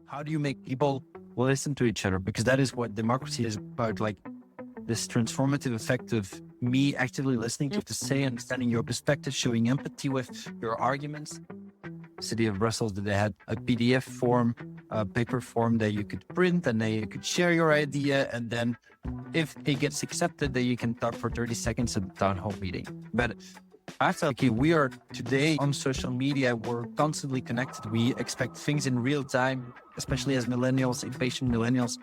How do you make people listen to each other? Because that is what democracy is about, like this transformative effect of me actively listening to say, understanding your perspective, showing empathy with your arguments. City of Brussels, that they had a PDF form, a paper form that you could print, and then you could share your idea. And then if it gets accepted, then you can talk for 30 seconds at the town hall meeting. But I felt, okay, we are today on social media, we're constantly connected. We expect things in real time, especially as millennials, impatient millennials.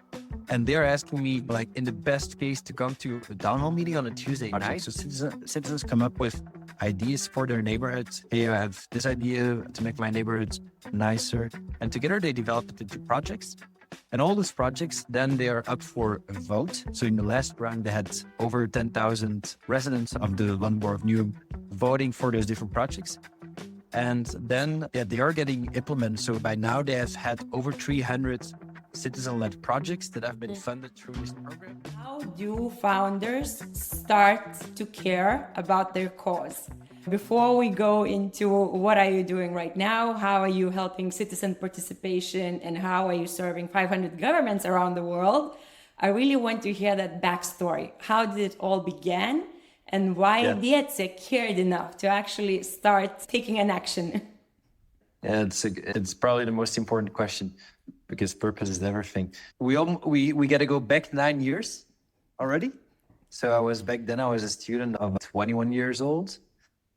And they're asking me, like, in the best case, to come to a town hall meeting on a Tuesday night. So citizens come up with ideas for their neighborhoods. Hey, I have this idea to make my neighborhood nicer. And together they develop it into projects. And all those projects, then they are up for a vote. So in the last round, they had over 10,000 residents of the Landbouw of Nieuwem voting for those different projects. And then they are getting implemented. So by now they have had over 300 citizen-led projects that have been funded through this program. How do founders start to care about their cause? Before we go into what are you doing right now, how are you helping citizen participation, and how are you serving 500 governments around the world, I really want to hear that backstory. How did it all begin, and why Wietse cared enough to actually start taking an action? Yeah, it's probably the most important question, because purpose is everything. We got to go back 9 years already. So I was a student of 21 years old.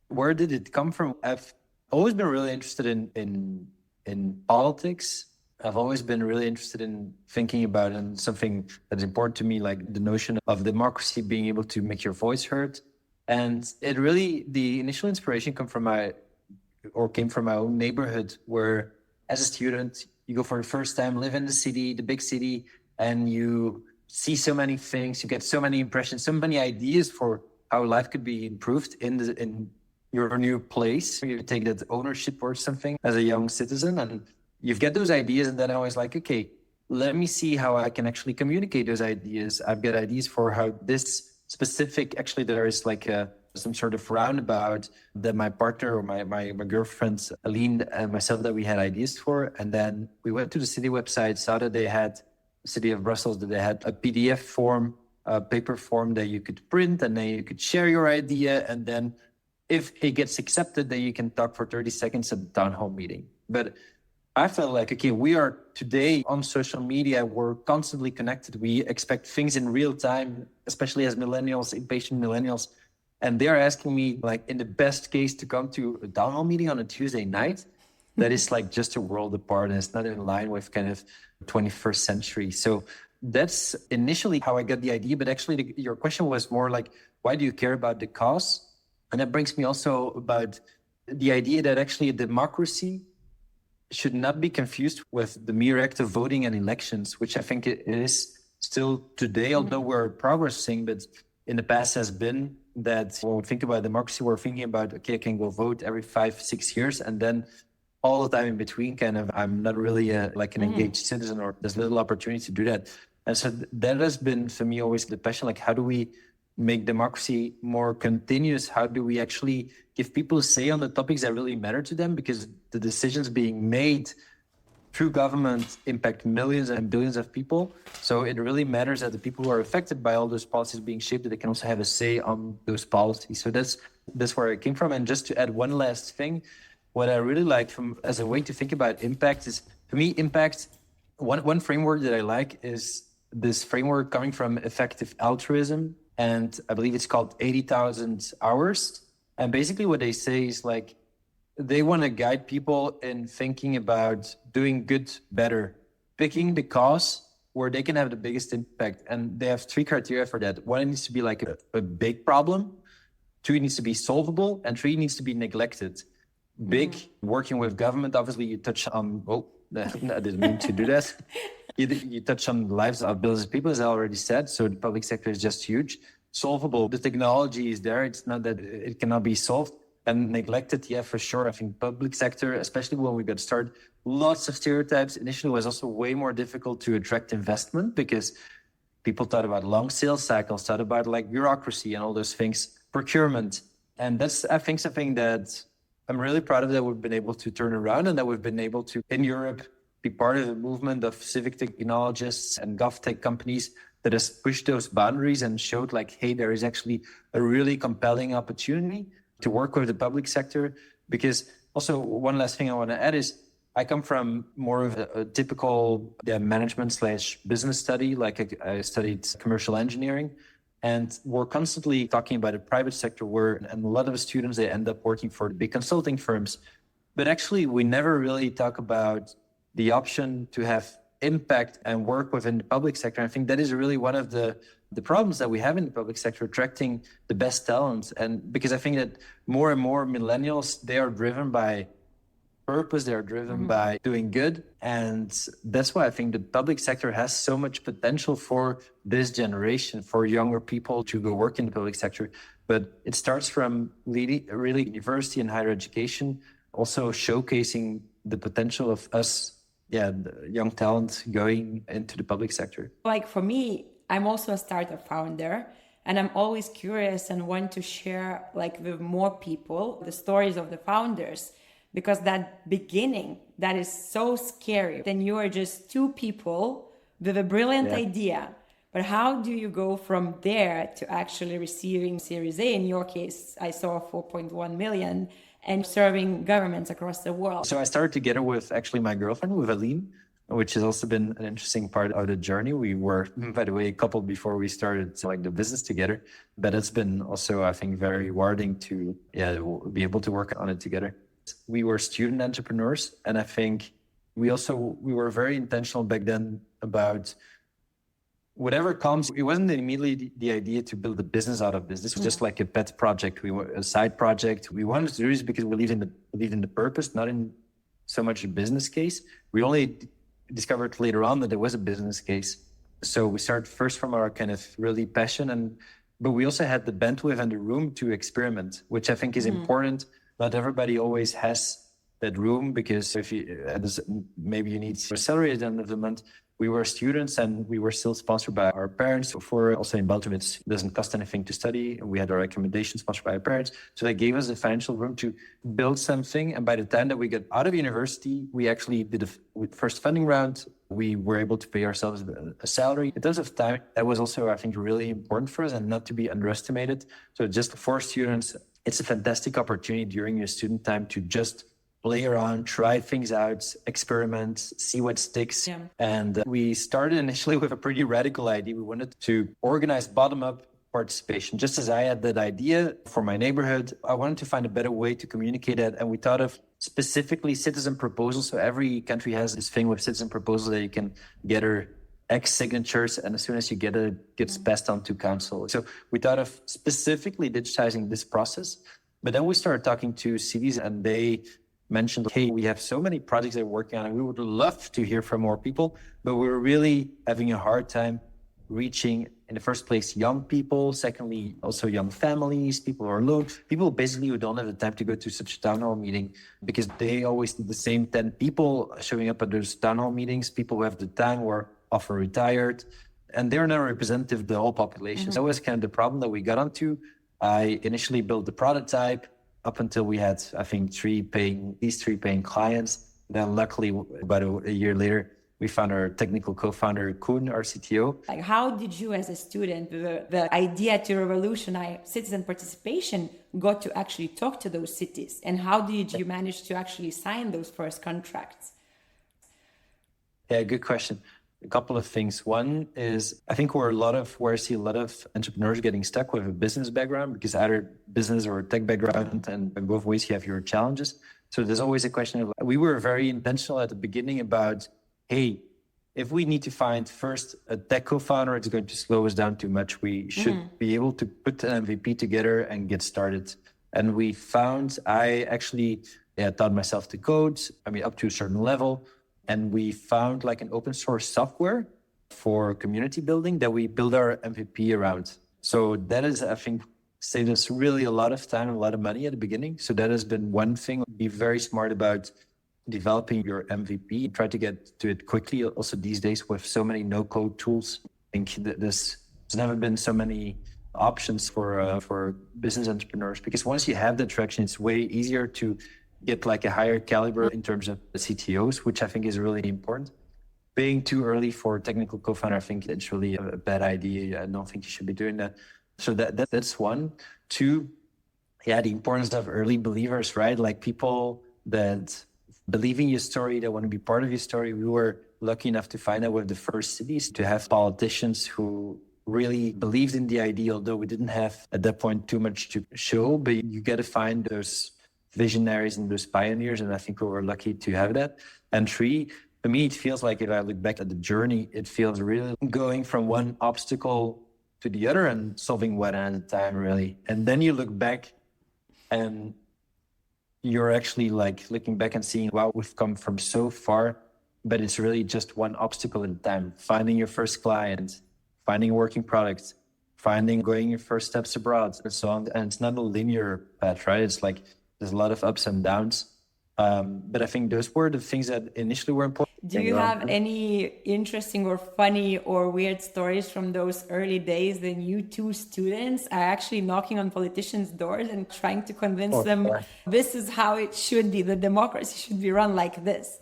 Where did it come from? I've always been really interested in politics. I've always been really interested in thinking about and something that's important to me, like the notion of democracy, being able to make your voice heard. And it really, the initial inspiration came from my own neighborhood, where as a student, you go for the first time, live in the city, the big city, and you see so many things, you get so many impressions, so many ideas for how life could be improved in your new place. You take that ownership or something as a young citizen, and you get those ideas. And then I was like, okay, let me see how I can actually communicate those ideas. I've got ideas for how this specific, actually there is like some sort of roundabout that my partner or my girlfriend, Aline, and myself, that we had ideas for. And then we went to the city website, saw that they had, City of Brussels, that they had a PDF form, a paper form that you could print, and then you could share your idea. And then if it gets accepted, then you can talk for 30 seconds at the town hall meeting. But I felt like, okay, we are today on social media, we're constantly connected. We expect things in real time, especially as millennials, impatient millennials. And they're asking me, like, in the best case, to come to a town hall meeting on a Tuesday night. That is like just a world apart, and it's not in line with kind of 21st century. So that's initially how I got the idea. But actually, your question was more like, why do you care about the cause? And that brings me also about the idea that actually a democracy should not be confused with the mere act of voting and elections, which I think it is still today, although we're progressing. But in the past has been that when we think about democracy, we're thinking about, okay, I can go vote every 5-6 years, and then all the time in between, kind of, I'm not really like an engaged citizen, or there's little opportunity to do that. And so that has been for me always the passion, like, how do we make democracy more continuous? How do we actually give people a say on the topics that really matter to them? Because the decisions being made through government impact millions and billions of people. So it really matters that the people who are affected by all those policies being shaped, that they can also have a say on those policies. So that's where I came from. And just to add one last thing, what I really like from as a way to think about impact is, for me, impact, one framework that I like is this framework coming from effective altruism. And I believe it's called 80,000 hours. And basically what they say is, like, they want to guide people in thinking about doing good better, picking the cause where they can have the biggest impact. And they have 3 criteria for that. 1, it needs to be like a big problem. 2, it needs to be solvable. And 3, it needs to be neglected. Big, working with government, obviously you touch on, I didn't mean to do that. You touch on the lives of billions of people, as I already said. So the public sector is just huge. Solvable, the technology is there. It's not that it cannot be solved. And neglected, yeah, for sure. I think public sector, especially when we got started, lots of stereotypes. Initially, it was also way more difficult to attract investment because people thought about long sales cycles, thought about like bureaucracy and all those things, procurement. And that's, I think, something that I'm really proud of, that we've been able to turn around, and that we've been able to, in Europe, be part of a movement of civic technologists and GovTech companies that has pushed those boundaries and showed like, hey, there is actually a really compelling opportunity to work with the public sector. Because also one last thing I want to add is I come from more of a typical management/business study. Like I studied commercial engineering, and we're constantly talking about the private sector and a lot of students, they end up working for the big consulting firms. But actually, we never really talk about the option to have impact and work within the public sector. I think that is really one of the problems that we have in the public sector, attracting the best talent. And because I think that more and more millennials, they are driven by purpose, they're driven by doing good. And that's why I think the public sector has so much potential for this generation, for younger people to go work in the public sector. But it starts from really university and higher education, also showcasing the potential of us, the young talent going into the public sector. Like for me, I'm also a startup founder, and I'm always curious and want to share like with more people the stories of the founders, because that beginning, that is so scary. Then you are just two people with a brilliant idea. But how do you go from there to actually receiving Series A? In your case, I saw 4.1 million and serving governments across the world. So I started together with actually my girlfriend, with Aline, which has also been an interesting part of the journey. We were, by the way, a couple before we started like the business together, but it's been also, I think, very rewarding to be able to work on it together. We were student entrepreneurs, and I think we were very intentional back then about whatever comes. It wasn't immediately the idea to build a business out of this. This was just like a pet project. We were a side project. We wanted to do this because we believed in the purpose, not in so much a business case. We only discovered later on that there was a business case. So we started first from our kind of really passion, but we also had the bandwidth and the room to experiment, which I think is important. Not everybody always has that room, because if maybe you need accelerated development. We were students and we were still sponsored by our parents. Also in Belgium, it doesn't cost anything to study. We had our accommodation sponsored by our parents. So they gave us the financial room to build something. And by the time that we got out of university, we actually did a first funding round. We were able to pay ourselves a salary. In terms of time, that was also, I think, really important for us and not to be underestimated. So just for students, it's a fantastic opportunity during your student time to just play around, try things out, experiment, see what sticks. Yeah. And we started initially with a pretty radical idea. We wanted to organize bottom-up participation. Just as I had that idea for my neighborhood, I wanted to find a better way to communicate that. And we thought of specifically citizen proposals. So every country has this thing with citizen proposals that you can gather X signatures, and as soon as you get it, it gets passed on to council. So we thought of specifically digitizing this process. But then we started talking to cities, and they mentioned, hey, we have so many projects that we're working on, and we would love to hear from more people, but we're really having a hard time reaching, in the first place, young people. Secondly, also young families, people who are alone, people basically who don't have the time to go to such a town hall meeting, because they always need the same 10 people showing up at those town hall meetings, people who have the time, who are often retired, and they're not representative of the whole population. So that was kind of the problem that we got onto. I initially built the prototype up until we had, I think, these three paying clients. Then luckily, about a year later, we found our technical co-founder, Koen, our CTO. Like, how did you as a student, the idea to revolutionize citizen participation got to actually talk to those cities? And how did you manage to actually sign those first contracts? Yeah, good question. A couple of things. One is, I think where I see a lot of entrepreneurs getting stuck with a business background, because either business or tech background, and in both ways you have your challenges. So there's always a question of, we were very intentional at the beginning about, hey, if we need to find first a tech co-founder, it's going to slow us down too much. We should be able to put an MVP together and get started. And we found, I actually taught myself to code, up to a certain level. And we found like an open source software for community building that we build our MVP around. So that is, I think, saved us really a lot of time and a lot of money at the beginning. So that has been one thing. Be very smart about developing your MVP. Try to get to it quickly. Also these days with so many no-code tools, I think that there's never been so many options for business entrepreneurs, because once you have the traction, it's way easier to get like a higher caliber in terms of the CTOs, which I think is really important. Being too early for technical co-founder, I think it's really a bad idea. I don't think you should be doing that. So that's one. Two, yeah, the importance of early believers, right? Like people that believe in your story, that want to be part of your story. We were lucky enough to find out with the first cities to have politicians who really believed in the idea, although we didn't have at that point too much to show, but you got to find those visionaries and those pioneers. And I think we were lucky to have that. And three, for me, it feels like if I look back at the journey, it feels really going from one obstacle to the other and solving one at a time, really. And then you look back and you're actually like looking back and seeing, wow, we've come from so far, but it's really just one obstacle at a time. Finding your first client, finding a working product, going your first steps abroad, and so on. And it's not a linear path, right? It's like there's a lot of ups and downs. But I think those were the things that initially were important. Do you have any interesting or funny or weird stories from those early days when you two students are actually knocking on politicians' doors and trying to convince them this is how it should be, the democracy should be run like this?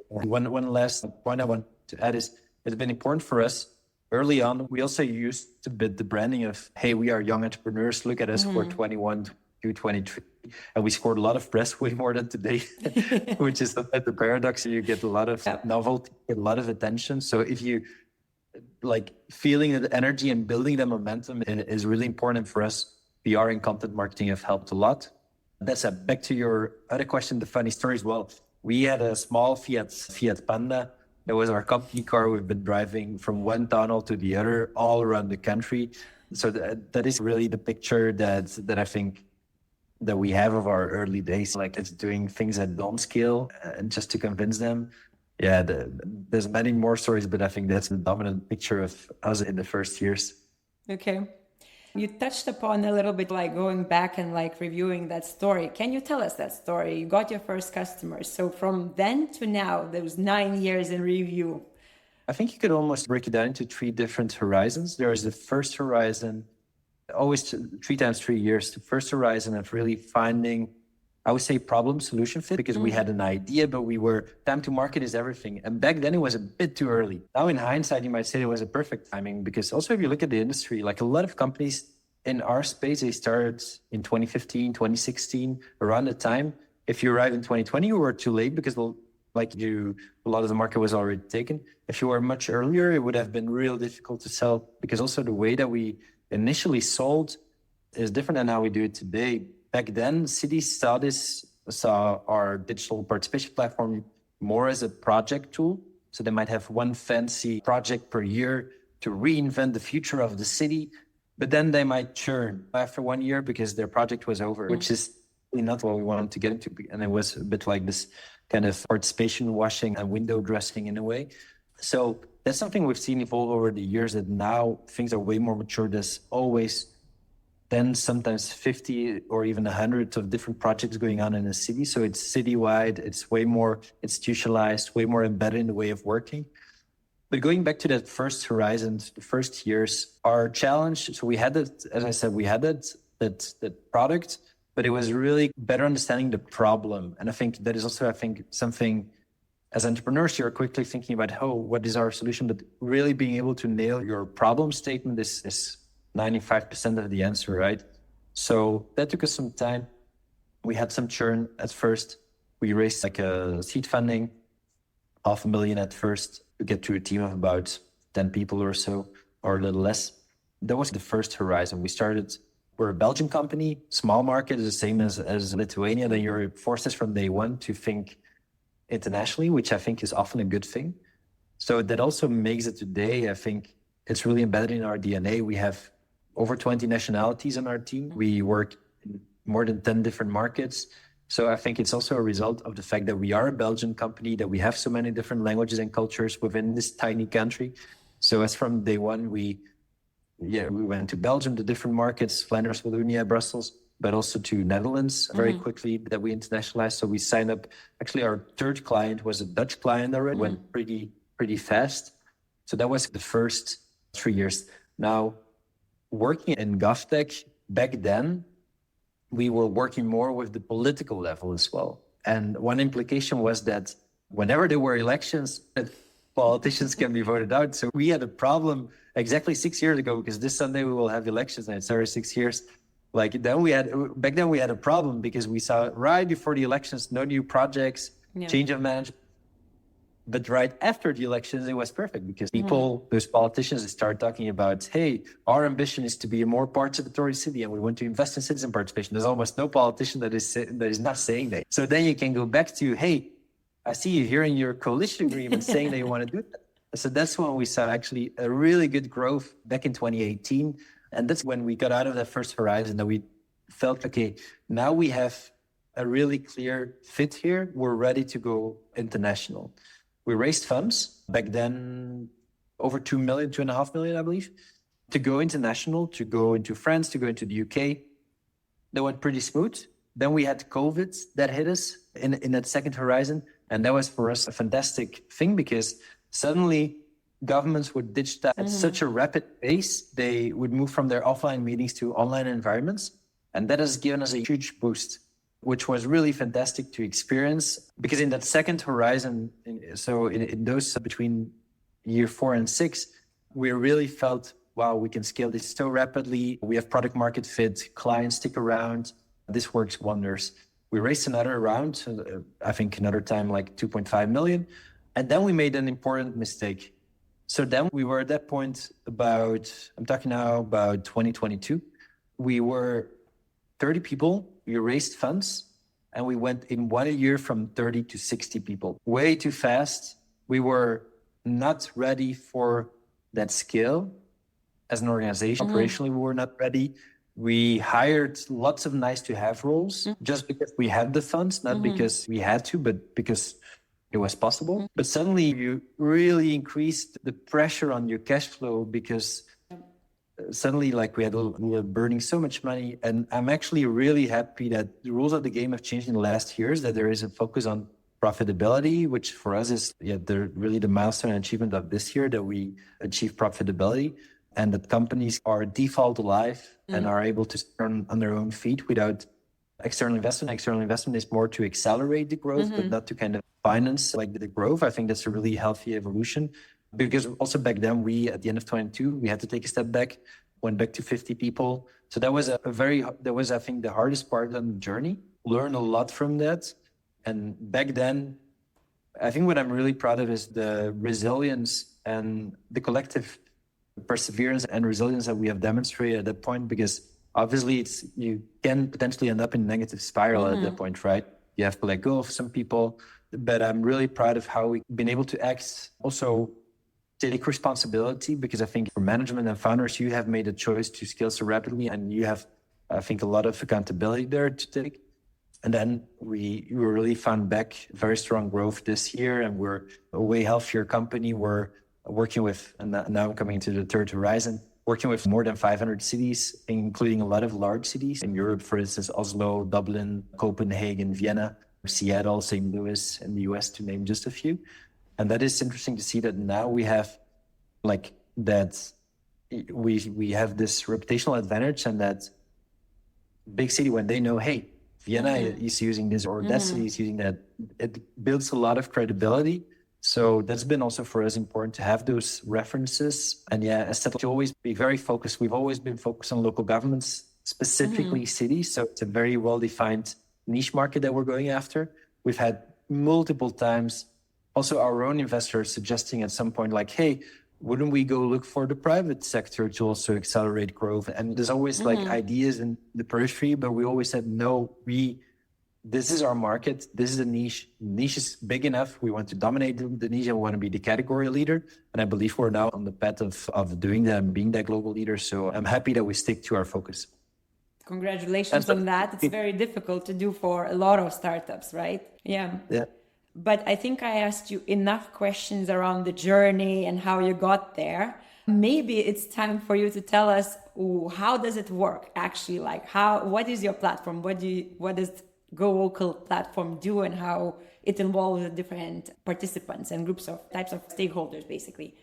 One last point I want to add is it's been important for us early on. We also used a bit the branding of, hey, we are young entrepreneurs. Look at us, we're 21 to 23. And we scored a lot of press, way more than today, which is the paradox. You get a lot of novelty, a lot of attention. So if you like feeling the energy and building the momentum is really important for us. PR and content marketing have helped a lot. That's back to your other question, the funny story as well. We had a small Fiat Panda. It was our company car. We've been driving from one tunnel to the other all around the country. So that is really the picture that I think that we have of our early days. Like it's doing things at dome scale and just to convince them. Yeah, there's many more stories, but I think that's the dominant picture of us in the first years. Okay. You touched upon a little bit like going back and like reviewing that story. Can you tell us that story? You got your first customers. So from then to now, those 9 years in review. I think you could almost break it down into 3 different horizons. There is the first horizon, always 3 times 3 years. The first horizon of really finding, I would say, problem solution fit, because we had an idea, but time to market is everything. And back then it was a bit too early. Now in hindsight, you might say it was a perfect timing, because also if you look at the industry, like a lot of companies in our space, they started in 2015, 2016, around the time. If you arrived in 2020, you were too late because a lot of the market was already taken. If you were much earlier, it would have been real difficult to sell, because also the way that we initially sold is different than how we do it today. Back then, cities saw our digital participation platform more as a project tool. So they might have one fancy project per year to reinvent the future of the city, but then they might churn after 1 year because their project was over, which is really not what we wanted to get into. And it was a bit like this kind of participation washing and window dressing in a way. So that's something we've seen evolve over the years, that now things are way more mature. There's always 10, sometimes 50 or even 100 of different projects going on in a city. So it's citywide, it's way more institutionalized, way more embedded in the way of working. But going back to that first horizon, the first years, our challenge, so we had that, as I said, we had that product, but it was really better understanding the problem. And I think that is also, something as entrepreneurs, you're quickly thinking about, what is our solution? But really being able to nail your problem statement is 95% of the answer, right? So that took us some time. We had some churn at first. We raised like a seed funding, $500,000 at first, to get to a team of about 10 people or so, or a little less. That was the first horizon. We're a Belgian company, small market is the same as Lithuania. Then you're forced from day one to think internationally, which I think is often a good thing. So that also makes it today, I think it's really embedded in our DNA. We have over 20 nationalities on our team. We work in more than 10 different markets. So I think it's also a result of the fact that we are a Belgian company, that we have so many different languages and cultures within this tiny country. So as from day one, we went to Belgium, the different markets, Flanders, Wallonia, Brussels, but also to Netherlands very quickly, that we internationalized. So we signed up, actually our third client was a Dutch client already, went pretty fast. So that was the first 3 years. Now, working in GovTech back then, we were working more with the political level as well. And one implication was that whenever there were elections, politicians can be voted out. So we had a problem exactly 6 years ago, because this Sunday we will have elections, and it's already 6 years. Like then back then we had a problem because we saw right before the elections, no new projects, change of management. But right after the elections, it was perfect because people, those politicians, they started talking about, hey, our ambition is to be a more participatory city and we want to invest in citizen participation. There's almost no politician that is not saying that. So then you can go back to, hey, I see you here in your coalition agreement saying that you want to do that. So that's when we saw actually a really good growth back in 2018. And that's when we got out of that first horizon that we felt, okay, now we have a really clear fit here. We're ready to go international. We raised funds back then, over 2 million, 2.5 million, I believe, to go international, to go into France, to go into the UK. That went pretty smooth. Then we had COVID that hit us in that second horizon. And that was for us a fantastic thing because suddenly governments would digitize at such a rapid pace. They would move from their offline meetings to online environments. And that has given us a huge boost, which was really fantastic to experience, because in that second horizon, so in those between year 4 and 6, we really felt, wow, we can scale this so rapidly. We have product market fit, clients stick around. This works wonders. We raised another round, I think another time like 2.5 million. And then we made an important mistake. So then we were at that point I'm talking now about 2022. We were 30 people. We raised funds and we went in 1 year from 30 to 60 people. Way too fast. We were not ready for that scale as an organization. Operationally, we were not ready. We hired lots of nice to have roles just because we had the funds, not because we had to, but because it was possible. But suddenly you really increased the pressure on your cash flow because suddenly we were burning so much money. And I'm actually really happy that the rules of the game have changed in the last years, that there is a focus on profitability, which for us is really the milestone and achievement of this year, that we achieve profitability. And that companies are default alive and are able to stand on their own feet without external investment. External investment is more to accelerate the growth, but not to kind of finance like the growth. I think that's a really healthy evolution, because also back then at the end of 22, we had to take a step back, went back to 50 people. So that was I think the hardest part on the journey. Learn a lot from that. And back then, I think what I'm really proud of is the resilience and the collective perseverance and resilience that we have demonstrated at that point, because obviously you can potentially end up in a negative spiral at that point, right? You have to let go of some people, but I'm really proud of how we've been able to act, also take responsibility, because I think for management and founders, you have made a choice to scale so rapidly and you have, I think, a lot of accountability there to take. And then we really found back very strong growth this year, and we're a way healthier company. We're working with, and now I'm coming to the third horizon, working with more than 500 cities, including a lot of large cities in Europe, for instance, Oslo, Dublin, Copenhagen, Vienna, Seattle, St. Louis, in the US, to name just a few. And that is interesting to see that now we have we have this reputational advantage, and that big city, when they know, hey, Vienna is using this, or that city is using that, it builds a lot of credibility. So that's been also for us important to have those references. And as said, to always be very focused. We've always been focused on local governments, specifically cities. So it's a very well-defined niche market that we're going after. We've had multiple times also our own investors suggesting at some point, like, hey, wouldn't we go look for the private sector to also accelerate growth? And there's always ideas in the periphery, but we always said, no, this is our market. This is a niche. Niche is big enough. We want to dominate the niche and we want to be the category leader. And I believe we're now on the path of doing that and being that global leader. So I'm happy that we stick to our focus. Congratulations on that. It's very difficult to do for a lot of startups, right? Yeah. But I think I asked you enough questions around the journey and how you got there. Maybe it's time for you to tell us, how does it work actually? Like what is your platform? What does Go Vocal platform do, and how it involves different participants and types of stakeholders, basically?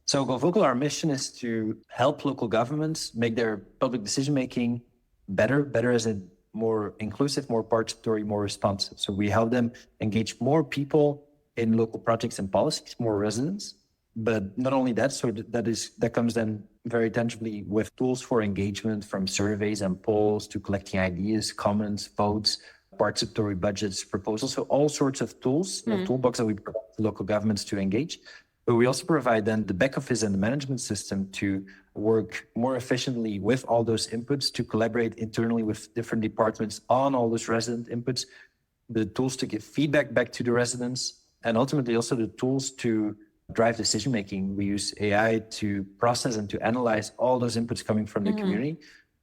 So Go Vocal, our mission is to help local governments make their public decision-making better as in more inclusive, more participatory, more responsive. So we help them engage more people in local projects and policies, more residents. But not only that, so that comes then very tangibly with tools for engagement, from surveys and polls to collecting ideas, comments, votes, participatory budgets, proposals. So all sorts of tools, a toolbox that we provide to local governments to engage. But we also provide then the back office and the management system to work more efficiently with all those inputs, to collaborate internally with different departments on all those resident inputs, the tools to give feedback back to the residents, and ultimately also the tools to drive decision making. We use AI to process and to analyze all those inputs coming from the community,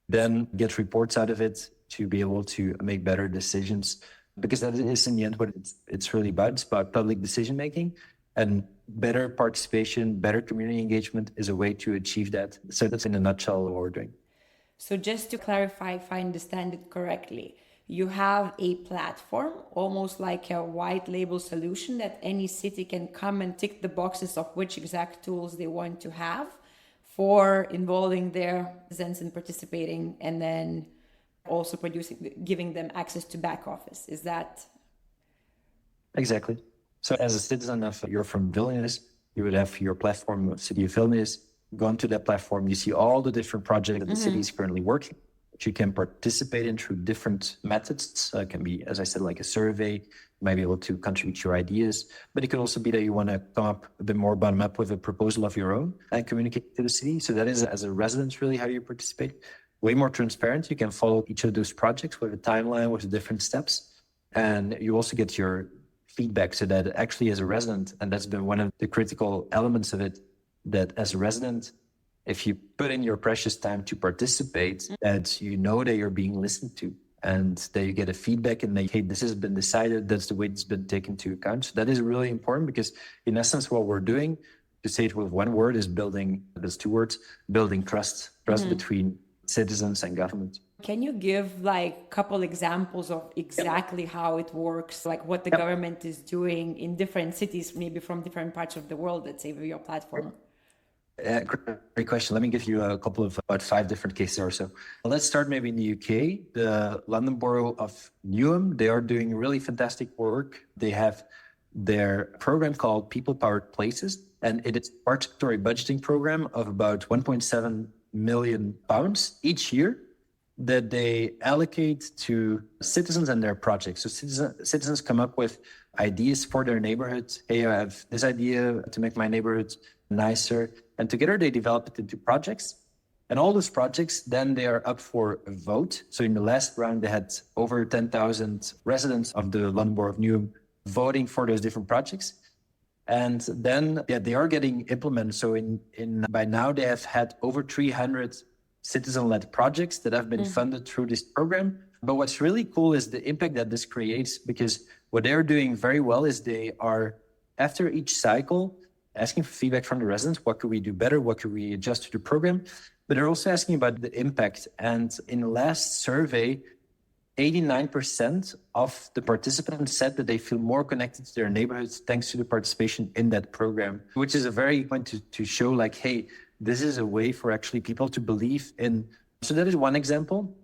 then get reports out of it to be able to make better decisions. Because that is in the end what it's really about. It's about public decision making, and better participation, better community engagement is a way to achieve that. So that's in a nutshell what we're doing. So just to clarify, if I understand it correctly, you have a platform, almost like a white label solution that any city can come and tick the boxes of which exact tools they want to have for involving their citizens in participating, and then also giving them access to back office. Is that? Exactly. So as a citizen of, you're from Vilnius, you would have your platform, City of Vilnius. Go onto that platform, you see all the different projects that the city is currently working, which you can participate in through different methods. It can be, as I said, like a survey. You might be able to contribute your ideas, but it could also be that you want to come up a bit more bottom up with a proposal of your own and communicate to the city. So that is, as a resident, really how you participate. Way more transparent. You can follow each of those projects with a timeline, with the different steps. And you also get your feedback, so that actually as a resident, and that's been one of the critical elements of it, that as a resident, if you put in your precious time to participate, that you know that you're being listened to, and that you get a feedback and that, hey, this has been decided, that's the way it's been taken into account. So that is really important, because in essence, what we're doing, to say it with one word, is building, there's two words, building trust between citizens and government. Can you give like a couple examples of exactly how it works, like what the government is doing in different cities, maybe from different parts of the world, let's say, with your platform? Great question. Let me give you a couple of about 5 different cases or so. Let's start maybe in the UK. The London Borough of Newham, they are doing really fantastic work. They have their program called People Powered Places, and it is a participatory budgeting program of about £1.7 million each year that they allocate to citizens and their projects. So citizens come up with ideas for their neighborhood. Hey, I have this idea to make my neighborhood nicer. And together they develop it into projects. And all those projects, then they are up for a vote. So in the last round, they had over 10,000 residents of the London Borough of Newham voting for those different projects. And then they are getting implemented. So by now they have had over 300 citizen-led projects that have been funded through this program. But what's really cool is the impact that this creates, because what they're doing very well is they are, after each cycle, asking for feedback from the residents. What could we do better? What could we adjust to the program? But they're also asking about the impact. And in the last survey, 89% of the participants said that they feel more connected to their neighborhoods thanks to the participation in that program, which is a very point to show like, hey, this is a way for actually people to believe in. So that is one example.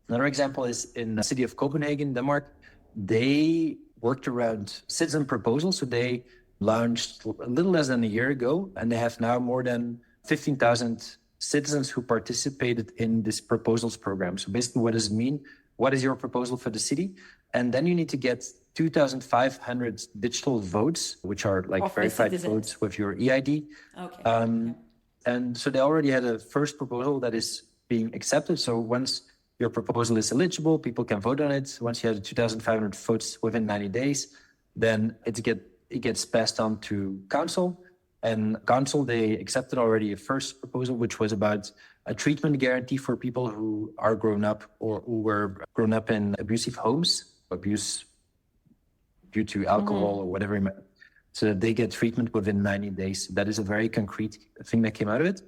Another example is in the city of Copenhagen, Denmark. They worked around citizen proposals. So they launched a little less than a year ago, and they have now more than 15,000 citizens who participated in this proposals program. So basically, what does it mean? What is your proposal for the city? And then you need to get 2,500 digital votes, which are like verified votes with your EID. Okay. And so they already had a first proposal that is being accepted. So once your proposal is eligible, people can vote on it. Once you have 2,500 votes within 90 days, then it gets passed on to council. And council, they accepted already a first proposal, which was about a treatment guarantee for people who are grown up or who were grown up in abusive homes, abuse due to alcohol or whatever it might be, so that they get treatment within 90 days. That is a very concrete thing that came out of it.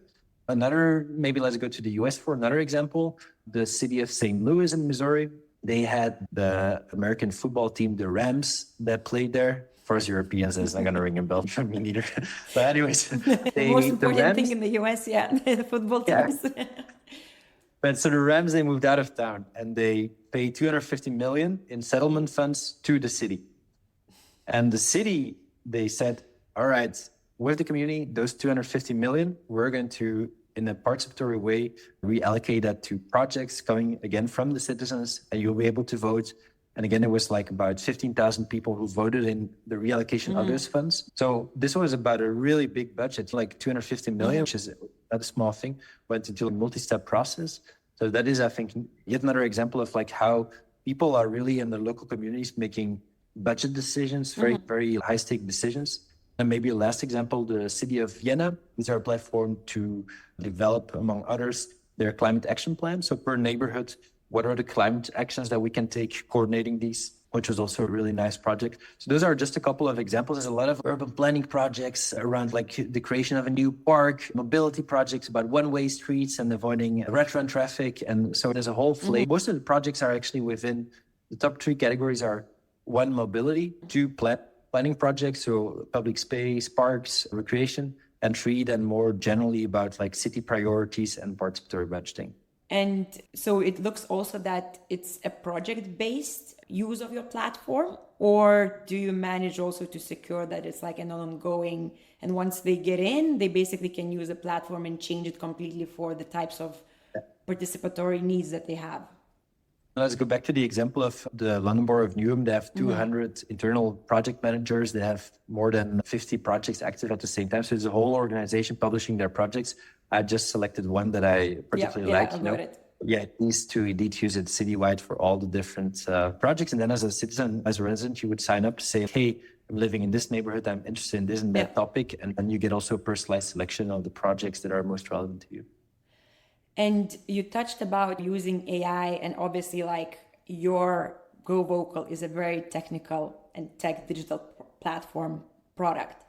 Another, maybe let's go to the US for another example. The city of St. Louis in Missouri, they had the American football team, the Rams, that played there. For us Europeans, it's not going to ring a bell for me neither. But anyways, the most important thing in the US, the football teams. But so the Rams, they moved out of town and they paid 250 million in settlement funds to the city. And the city, they said, all right, with the community, those 250 million, we're going to, in a participatory way, reallocate that to projects coming again from the citizens, and you'll be able to vote. And again, it was like about 15,000 people who voted in the reallocation of those funds. So this was about a really big budget, like 250 million, which is not a small thing, went into a multi-step process. So that is, I think, yet another example of like how people are really in the local communities making budget decisions, very high-stake decisions. And maybe a last example, the city of Vienna is our platform to develop, among others, their climate action plan. So per neighborhood, what are the climate actions that we can take coordinating these, which was also a really nice project. So those are just a couple of examples. There's a lot of urban planning projects around like the creation of a new park, mobility projects about one-way streets and avoiding red-run traffic. And so there's a whole flavor. Most of the projects are actually within the top three categories are one, mobility, two, planning projects, so public space, parks, recreation, and three, then more generally about like city priorities and participatory budgeting. And so it looks also that it's a project-based use of your platform, or do you manage also to secure that it's like an ongoing, and once they get in, they basically can use the platform and change it completely for the types of participatory needs that they have? Let's go back to the example of the London Borough of Newham. They have 200 internal project managers. They have more than 50 projects active at the same time. So it's a whole organization publishing their projects. I just selected one that I particularly like. Yeah, it needs to indeed use it citywide for all the different projects. And then as a citizen, as a resident, you would sign up to say, hey, I'm living in this neighborhood. I'm interested in this and that topic. And then you get also a personalized selection of the projects that are most relevant to you. And you touched about using AI, and obviously like your Go Vocal is a very technical and tech digital platform product.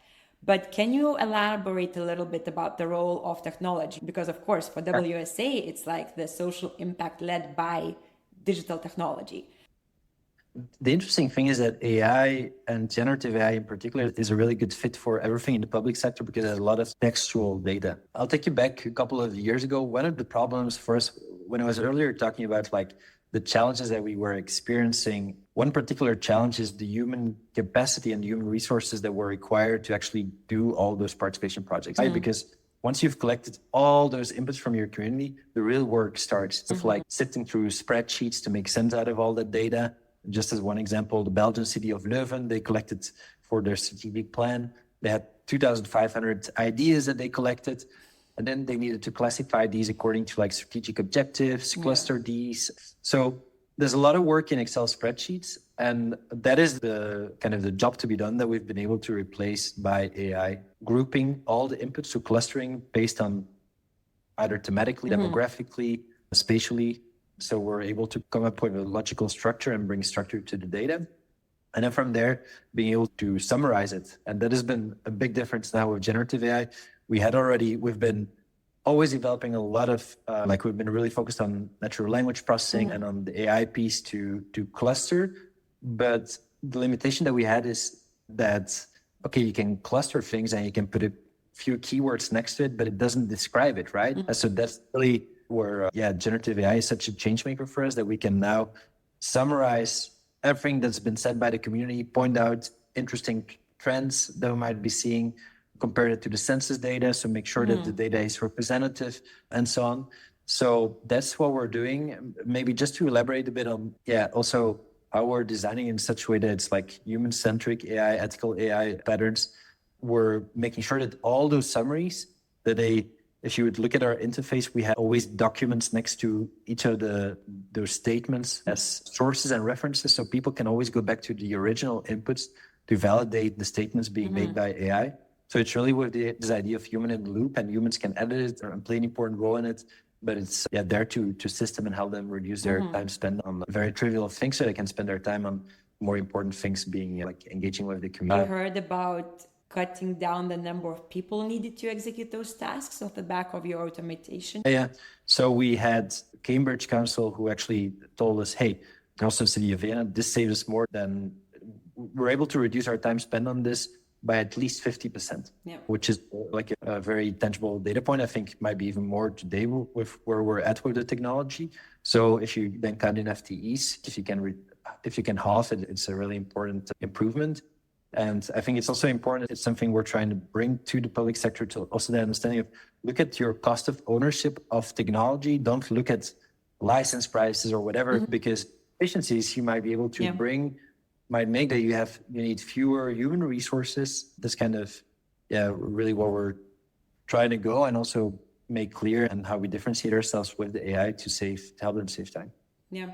But can you elaborate a little bit about the role of technology? Because of course, for WSA, it's like the social impact led by digital technology. The interesting thing is that AI and generative AI in particular is a really good fit for everything in the public sector because there's a lot of textual data. I'll take you back a couple of years ago. One of the problems for us, when I was earlier talking about like the challenges that we were experiencing, one particular challenge is the human capacity and the human resources that were required to actually do all those participation projects, right? Because once you've collected all those inputs from your community, the real work starts. It's like sifting through spreadsheets to make sense out of all that data. Just as one example, the Belgian city of Leuven, they collected for their strategic plan. They had 2,500 ideas that they collected. And then they needed to classify these according to like strategic objectives, cluster these. So there's a lot of work in Excel spreadsheets. And that is the kind of the job to be done that we've been able to replace by AI, grouping all the inputs, so clustering based on either thematically, demographically, spatially. So we're able to come up with a logical structure and bring structure to the data. And then from there, being able to summarize it. And that has been a big difference now with generative AI. We've been always developing a lot of, we've been really focused on natural language processing and on the AI piece to cluster. But the limitation that we had is that, okay, you can cluster things and you can put a few keywords next to it, but it doesn't describe it, right? So that's really where, generative AI is such a change maker for us that we can now summarize everything that's been said by the community, point out interesting trends that we might be seeing, compare it to the census data, so make sure that the data is representative and so on. So that's what we're doing. Maybe just to elaborate a bit on, also how we're designing in such a way that it's like human-centric AI, ethical AI patterns. We're making sure that all those summaries that if you would look at our interface, we have always documents next to each of those statements as sources and references. So people can always go back to the original inputs to validate the statements being made by AI. So it's really with this idea of human in the loop, and humans can edit it and play an important role in it. But it's there to assist them and help them reduce their time spent on very trivial things so they can spend their time on more important things, being like engaging with the community. I heard about cutting down the number of people needed to execute those tasks off the back of your automation. Yeah. So we had Cambridge Council who actually told us, hey, also City of Vienna, this saves us more than we're able to reduce our time spent on this by at least 50%, which is like a very tangible data point. I think might be even more today with where we're at with the technology. So if you then count in FTEs, if you can halve it, it's a really important improvement. And I think it's also important. It's something we're trying to bring to the public sector to also the understanding of look at your cost of ownership of technology. Don't look at license prices or whatever, because efficiencies you might be able to bring might make that you need fewer human resources. That's kind of really what we're trying to go, and also make clear and how we differentiate ourselves with the AI to help them save time. Yeah.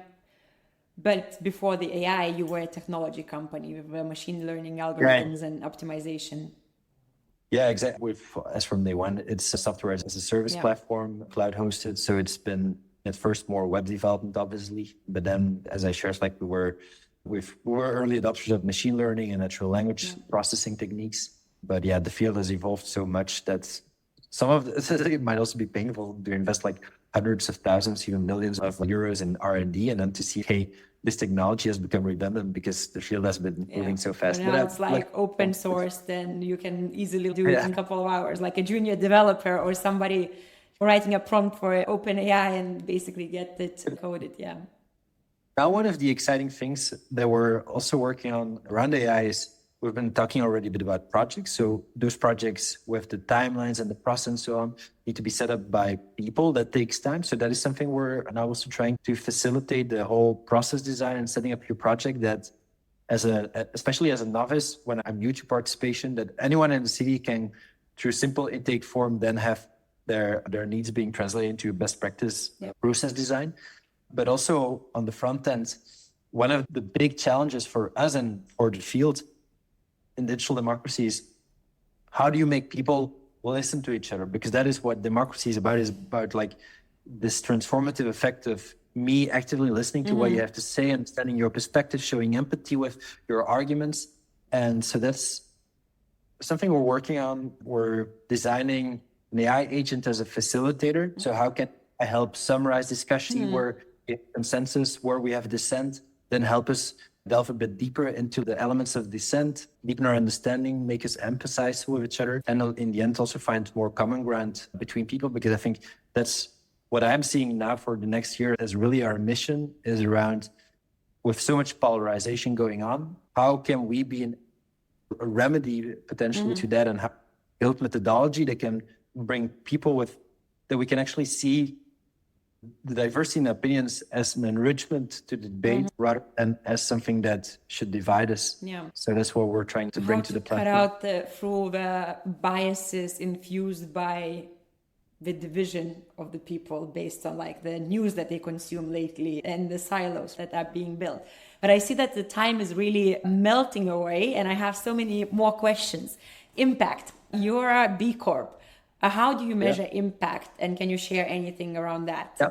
But before the AI, you were a technology company with machine learning algorithms and optimization. Yeah, exactly. With as from day one, it's a software as a service platform, cloud hosted. So it's been at first more web development, obviously, but then as I shared, like we were early adopters of machine learning and natural language processing techniques. But yeah, the field has evolved so much that some of it might also be painful to invest like hundreds of thousands, even millions of euros in R&D, and then to see, hey, this technology has become redundant because the field has been moving so fast. But now it's like open source, then you can easily do it in a couple of hours, like a junior developer or somebody writing a prompt for OpenAI and basically get it coded. Yeah. Now, one of the exciting things that we're also working on around AI is we've been talking already a bit about projects. So those projects with the timelines and the process and so on need to be set up by people. That takes time. So that is something we're now also trying to facilitate the whole process design and setting up your project that especially as a novice, when I'm new to participation, that anyone in the city can, through simple intake form, then have their needs being translated into best practice process design. But also on the front end, one of the big challenges for us and for the field in digital democracy is how do you make people listen to each other? Because that is what democracy is about like this transformative effect of me actively listening to what you have to say, understanding your perspective, showing empathy with your arguments. And so that's something we're working on. We're designing an AI agent as a facilitator. So how can I help summarize discussion where we have consensus, where we have dissent, then help us delve a bit deeper into the elements of dissent, deepen our understanding, make us emphasize with each other, and in the end also find more common ground between people, because I think that's what I'm seeing now for the next year as really our mission is around, with so much polarization going on, how can we be a remedy potentially to that, and how build methodology that can bring people that we can actually see the diversity in opinions as an enrichment to the debate rather than as something that should divide us. Yeah. So that's what we're trying to bring to the platform. Cut out through the biases infused by the division of the people based on like the news that they consume lately and the silos that are being built. But I see that the time is really melting away and I have so many more questions. Impact. You're a B Corp. How do you measure impact, and can you share anything around that?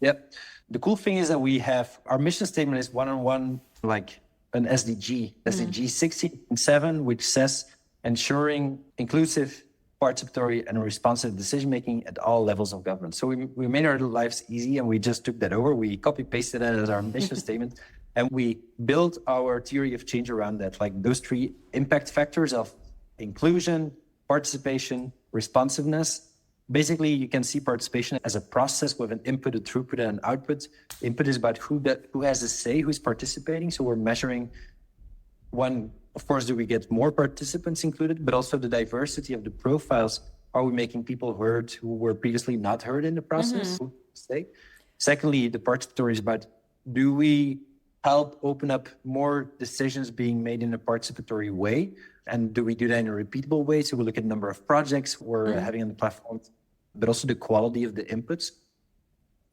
Yep. The cool thing is that we have our mission statement is one-on-one, like an SDG, SDG 16.7, which says ensuring inclusive, participatory, and responsive decision-making at all levels of government. So we made our lives easy, and we just took that over. We copy-pasted that as our mission statement, and we built our theory of change around that, like those three impact factors of inclusion, participation, responsiveness. Basically, you can see participation as a process with an input, a throughput, and an output. Input is about who has a say, who's participating. So we're measuring one, of course, do we get more participants included, but also the diversity of the profiles. Are we making people heard who were previously not heard in the process? Secondly, the participatory is about, do we help open up more decisions being made in a participatory way? And do we do that in a repeatable way? So we look at the number of projects we're having on the platform, but also the quality of the inputs.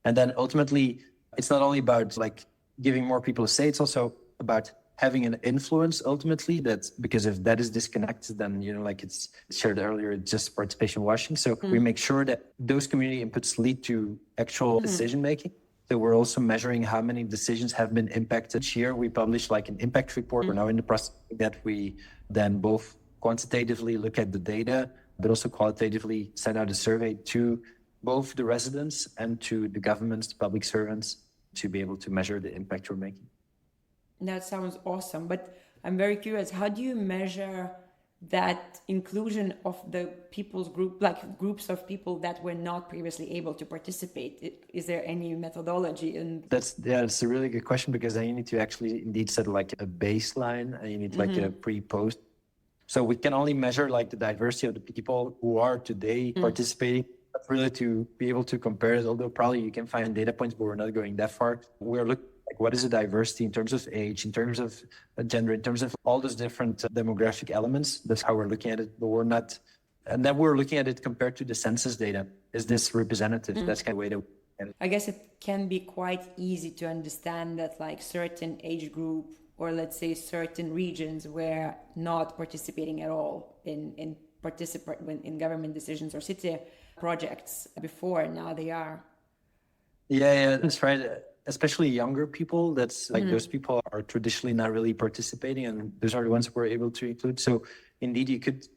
And then ultimately, it's not only about like giving more people a say, it's also about having an influence ultimately, because if that is disconnected, then, like it's shared earlier, it's just participation washing. So we make sure that those community inputs lead to actual decision-making. So we're also measuring how many decisions have been impacted. Each year we publish like an impact report. We're now in the process that we then both quantitatively look at the data, but also qualitatively send out a survey to both the residents and to the governments, the public servants, to be able to measure the impact we're making. That sounds awesome. But I'm very curious, how do you measure that inclusion of the people's group, like groups of people that were not previously able to participate? Is there any methodology? And That's a really good question, because then you need to actually indeed set like a baseline, and you need like a pre-post. So we can only measure like the diversity of the people who are today participating, but really to be able to compare it, although probably you can find data points, but we're not going that far. We're looking like what is the diversity in terms of age, in terms of gender, in terms of all those different demographic elements. That's how we're looking at it, but we're not, and then we're looking at it compared to the census data. Is this representative? That's kind of way to. I guess it can be quite easy to understand that like certain age group, or let's say certain regions, were not participating at all in government decisions or city projects before. Now they are. Yeah, that's right. Especially younger people. That's like those people are traditionally not really participating, and those are the ones we're able to include. So indeed, you could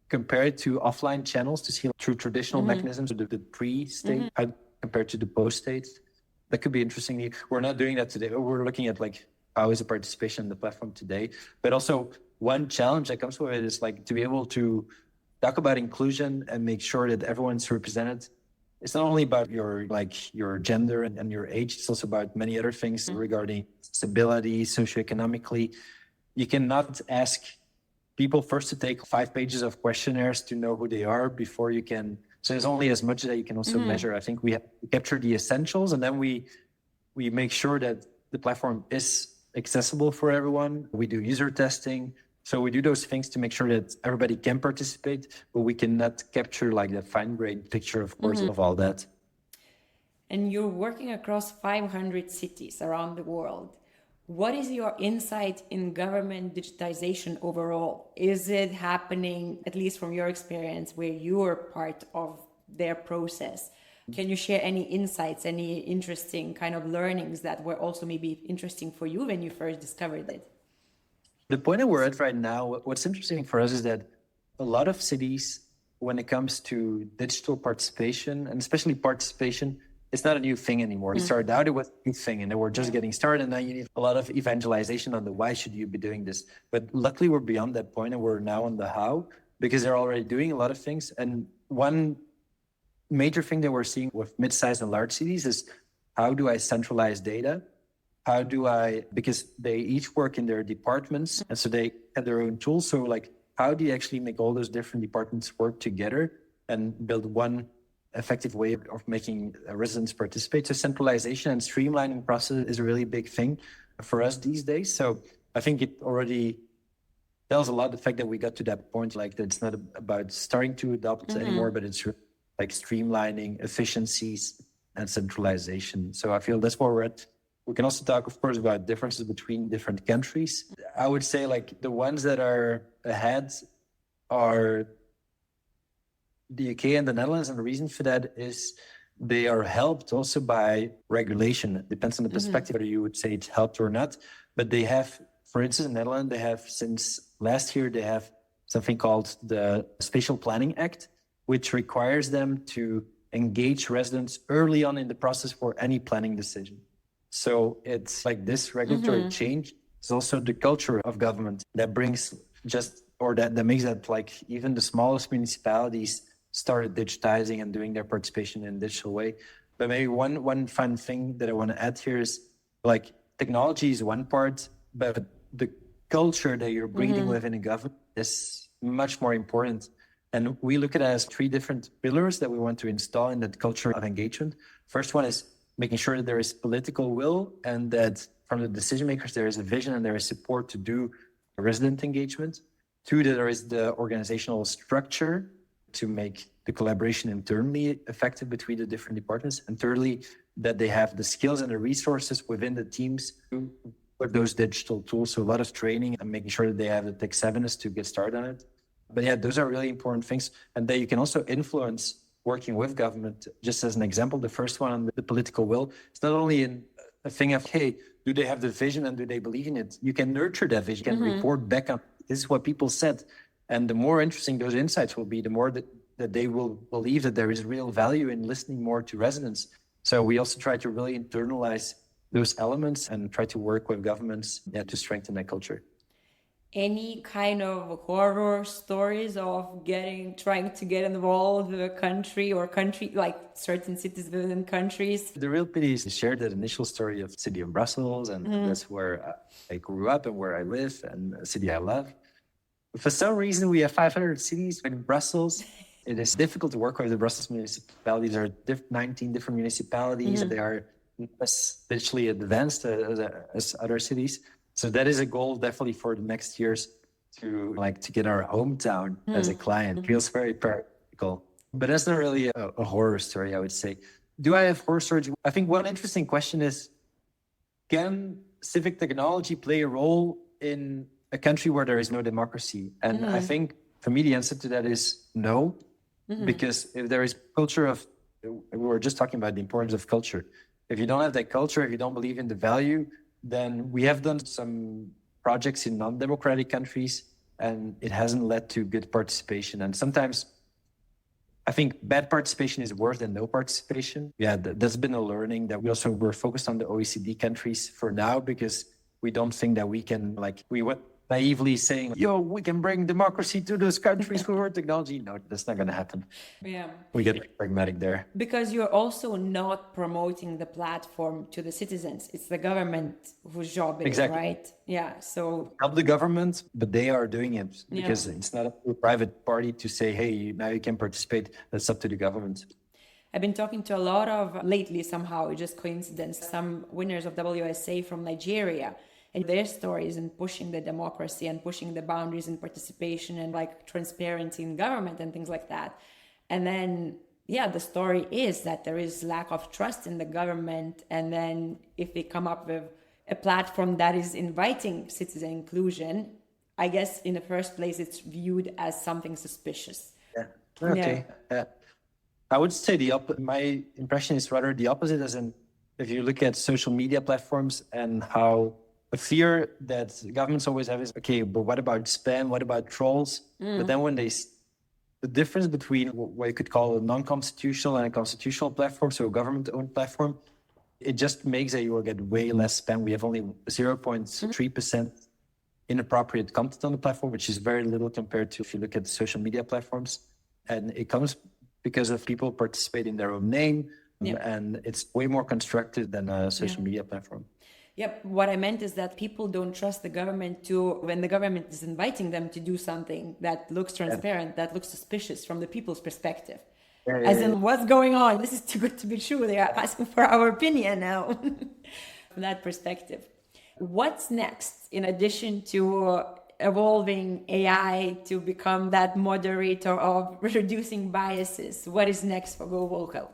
compare it to offline channels to see through traditional mechanisms, the pre-state compared to the post-state. That could be interesting. We're not doing that today. We're looking at like how is the participation in the platform today. But also one challenge that comes with it is like to be able to talk about inclusion and make sure that everyone's represented. It's not only about your gender and your age. It's also about many other things regarding stability, socioeconomically. You cannot ask people first to take 5 pages of questionnaires to know who they are before you can. So there's only as much that you can also measure. I think we have to capture the essentials, and then we make sure that the platform is accessible for everyone. We do user testing. So we do those things to make sure that everybody can participate, but we cannot capture like the fine-grained picture, of course, of all that. And you're working across 500 cities around the world. What is your insight in government digitization overall? Is it happening, at least from your experience, where you're part of their process? Can you share any insights, any interesting kind of learnings that were also maybe interesting for you when you first discovered it? The point that we're at right now, what's interesting for us is that a lot of cities, when it comes to digital participation, and especially participation, it's not a new thing anymore. We started out, it was a new thing, and then we're just getting started, and now you need a lot of evangelization on the why should you be doing this. But luckily, we're beyond that point, and we're now on the how, because they're already doing a lot of things. And one major thing that we're seeing with mid-sized and large cities is, how do I centralize data? How do I, because they each work in their departments, and so they have their own tools. So like, how do you actually make all those different departments work together and build one effective way of making residents participate? So centralization and streamlining process is a really big thing for us these days. So I think it already tells a lot the fact that we got to that point, like that it's not about starting to adopt anymore, but it's like streamlining, efficiencies, and centralization. So I feel that's where we're at. We can also talk, of course, about differences between different countries. I would say like the ones that are ahead are the UK and the Netherlands. And the reason for that is they are helped also by regulation. It depends on the perspective whether you would say it's helped or not. But they have, for instance, in the Netherlands, they have since last year, they have something called the Spatial Planning Act, which requires them to engage residents early on in the process for any planning decision. So it's like this regulatory change is also the culture of government that brings that makes that like even the smallest municipalities started digitizing and doing their participation in a digital way. But maybe one fun thing that I want to add here is like technology is one part, but the culture that you're breathing within a government is much more important. And we look at it as 3 different pillars that we want to install in that culture of engagement. First one is making sure that there is political will and that from the decision makers, there is a vision and there is support to do resident engagement. 2, that there is the organizational structure to make the collaboration internally effective between the different departments. And thirdly, that they have the skills and the resources within the teams to put those digital tools. So a lot of training and making sure that they have the tech savviness to get started on it. But yeah, those are really important things. And that you can also influence working with government. Just as an example, the first one on the political will, it's not only a thing of, hey, do they have the vision and do they believe in it? You can nurture that vision, you can report back on, this is what people said. And the more interesting those insights will be, the more that they will believe that there is real value in listening more to residents. So we also try to really internalize those elements and try to work with governments to strengthen that culture. any kind of horror stories of trying to get involved with a country or country, like certain cities within countries? The real pity is to share that initial story of the city of Brussels, and that's where I grew up and where I live, and a city I love. For some reason, we have 500 cities in Brussels. It is difficult to work with the Brussels municipalities. There are 19 different municipalities. They are less digitally advanced as other cities. So that is a goal definitely for the next years to get our hometown as a client. Feels very practical. But that's not really a horror story, I would say. Do I have horror stories? I think one interesting question is, can civic technology play a role in a country where there is no democracy? And I think for me, the answer to that is no, because if there is culture of, we were just talking about the importance of culture. If you don't have that culture, if you don't believe in the value, then we have done some projects in non-democratic countries and it hasn't led to good participation. And sometimes I think bad participation is worse than no participation. Yeah, that's been a learning that we're focused on the OECD countries for now, because we don't think that we can, we went naively saying, we can bring democracy to those countries with our technology. No, that's not going to happen. Yeah. We get pragmatic there. Because you're also not promoting the platform to the citizens. It's the government whose job it is, right? Yeah. So help the government, but they are doing it because it's not a private party to say, hey, now you can participate. That's up to the government. I've been talking to a lot of, lately somehow, just coincidence, some winners of WSA from Nigeria, and their stories in pushing the democracy and pushing the boundaries in participation and transparency in government and things like that. And then, the story is that there is lack of trust in the government. And then if they come up with a platform that is inviting citizen inclusion, I guess in the first place, it's viewed as something suspicious. Yeah. Okay. Yeah. I would say my impression is rather the opposite, as in if you look at social media platforms and how a fear that governments always have is, okay, but what about spam? What about trolls? But then when the difference between what you could call a non-constitutional and a constitutional platform, so a government-owned platform, it just makes that you will get way less spam. We have only 0.3% inappropriate content on the platform, which is very little compared to if you look at the social media platforms. And it comes because of people participate in their own name, and it's way more constructive than a social media platform. Yep. What I meant is that people don't trust the government when the government is inviting them to do something that looks transparent, that looks suspicious from the people's perspective. As in, what's going on? This is too good to be true. They are asking for our opinion now. From that perspective. What's next in addition to evolving AI to become that moderator of reducing biases? What is next for Go Vocal?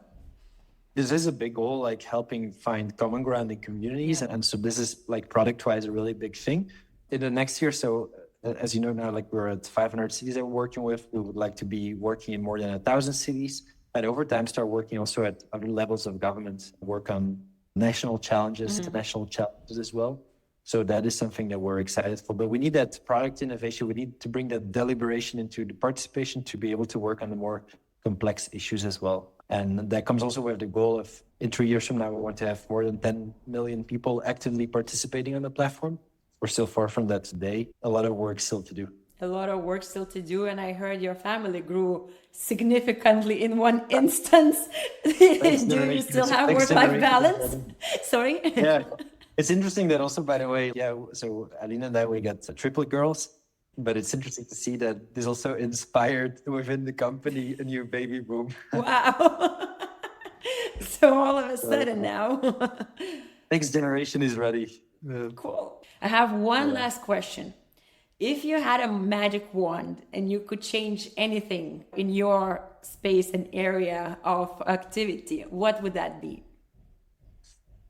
This is a big goal, helping find common ground in communities. And so this is product-wise a really big thing. In the next year, so as you know now, we're at 500 cities that we're working with. We would like to be working in more than 1,000 cities. And over time, start working also at other levels of government, work on national challenges, international challenges as well. So that is something that we're excited for. But we need that product innovation. We need to bring that deliberation into the participation to be able to work on the more complex issues as well. And that comes also with the goal of, in 3 years from now, we want to have more than 10 million people actively participating on the platform. We're still far from that today. A lot of work still to do. A lot of work still to do. And I heard your family grew significantly in one instance. Do you still have work-life balance? Sorry? Yeah. It's interesting that also, by the way, so Alina and I, we got triplet girls. But it's interesting to see that this also inspired within the company a new baby boom. Wow. So all of a sudden now. Next generation is ready. Cool. I have one last question. If you had a magic wand and you could change anything in your space and area of activity, what would that be?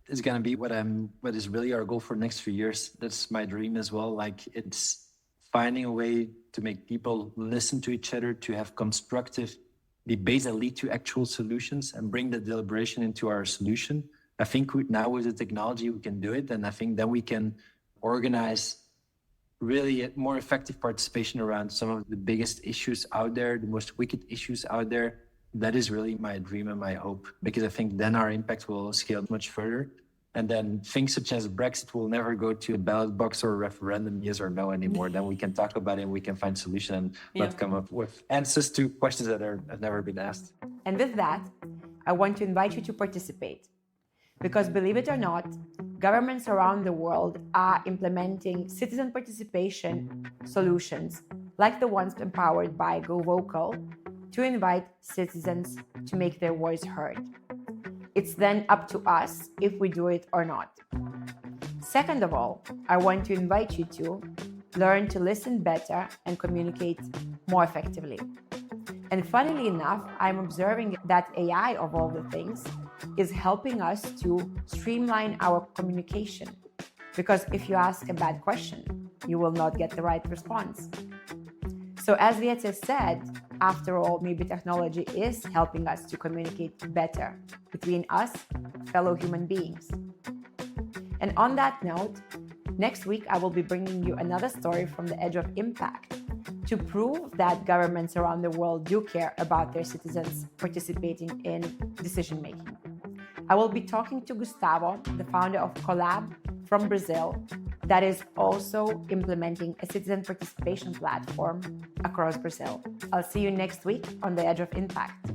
It's going to be what is really our goal for the next few years. That's my dream as well. It's finding a way to make people listen to each other, to have constructive debates that lead to actual solutions and bring the deliberation into our solution. I think now with the technology, we can do it. And I think then we can organize really more effective participation around some of the biggest issues out there, the most wicked issues out there. That is really my dream and my hope, because I think then our impact will scale much further. And then things such as Brexit will never go to a ballot box or a referendum, yes or no anymore. Then we can talk about it and we can find solution and not come up with answers to questions that have never been asked. And with that, I want to invite you to participate. Because believe it or not, governments around the world are implementing citizen participation solutions like the ones empowered by Go Vocal to invite citizens to make their voice heard. It's then up to us if we do it or not. Second of all, I want to invite you to learn to listen better and communicate more effectively. And funnily enough, I'm observing that AI, of all the things, is helping us to streamline our communication. Because if you ask a bad question, you will not get the right response. So as Vieta said, after all, maybe technology is helping us to communicate better between us, fellow human beings. And on that note, next week I will be bringing you another story from the edge of impact to prove that governments around the world do care about their citizens participating in decision-making. I will be talking to Gustavo, the founder of Collab from Brazil, that is also implementing a citizen participation platform across Brazil. I'll see you next week on the Edge of Impact.